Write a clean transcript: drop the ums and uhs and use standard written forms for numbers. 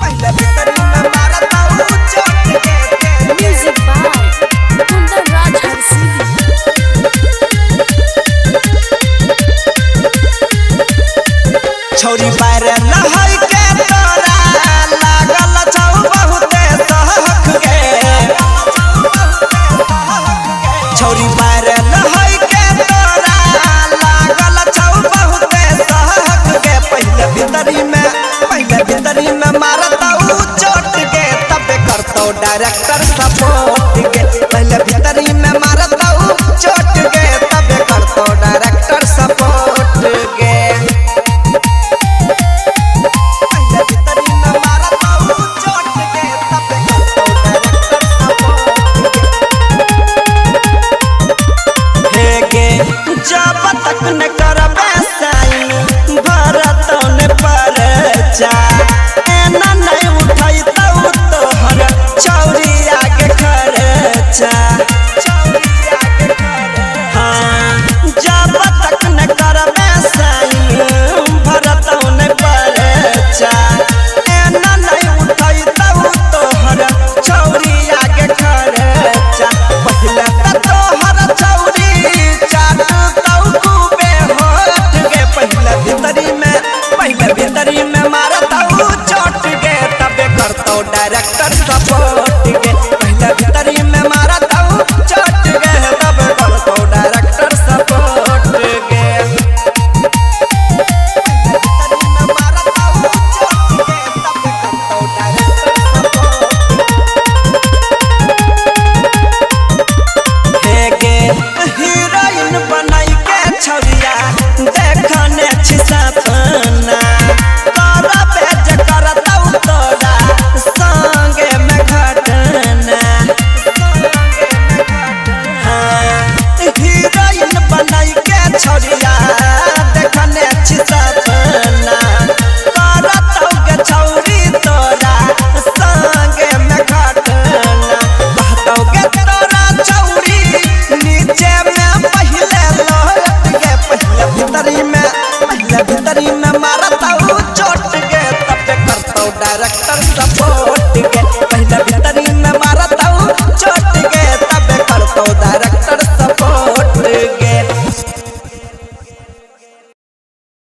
पहले भीतरी में मारता हूँ चोट के Music by Kundan Raj Harsidi. छौरी पैर लहई के तोरा लागल छौ बहुते सहक गे छौरी पैर लहई के तोरा लागल छौ बहुते सहक गे पहले भीतरी में मारता हूँ चोट गे तबे करतो डायरेक्टर सपोर्ट गे पहले भीतरी में मारता हूँ चोट गे तबे करतो डायरेक्टर सपोर्ट गे जब तक न करबे साइन भरत न परचा एना नहीं उठाई तऊ तोहर छौरी आगे खर्चा हाँ जब तक न करबे साइन भरत न परचा एना नहीं उठाई तऊ तोहर छौरी आगे खर्चा पहले त तोहर छौरी पहले भीतरी में मारता हूँ चोट गे तबे करता हूँ डायरेक्टर सपोर्ट गे पहले भीतरी में मारता हूँ चोट गे तबे करता हूँ डायरेक्टर सपोर्ट गे भीतरी में मारता हूँ चोट गे तबे करता हूँ डायरेक्टर सपोर्ट गे हीरोइन बनाई के छौरिया देखने छी सपना करबे जे करतौ तोरा संगे में घटना हाँ हीरोइन बनाई के छौरिया देखने छी सपना करतौ के छौरी तोरा संगे में घटना कहतौ के तोरा छौरी नीचे में पहले लौट गे पहले भीतरी में मारता हूँ चोट गे तब करता हूँ डायरेक्टर सपोर्ट गे पहले भीतरी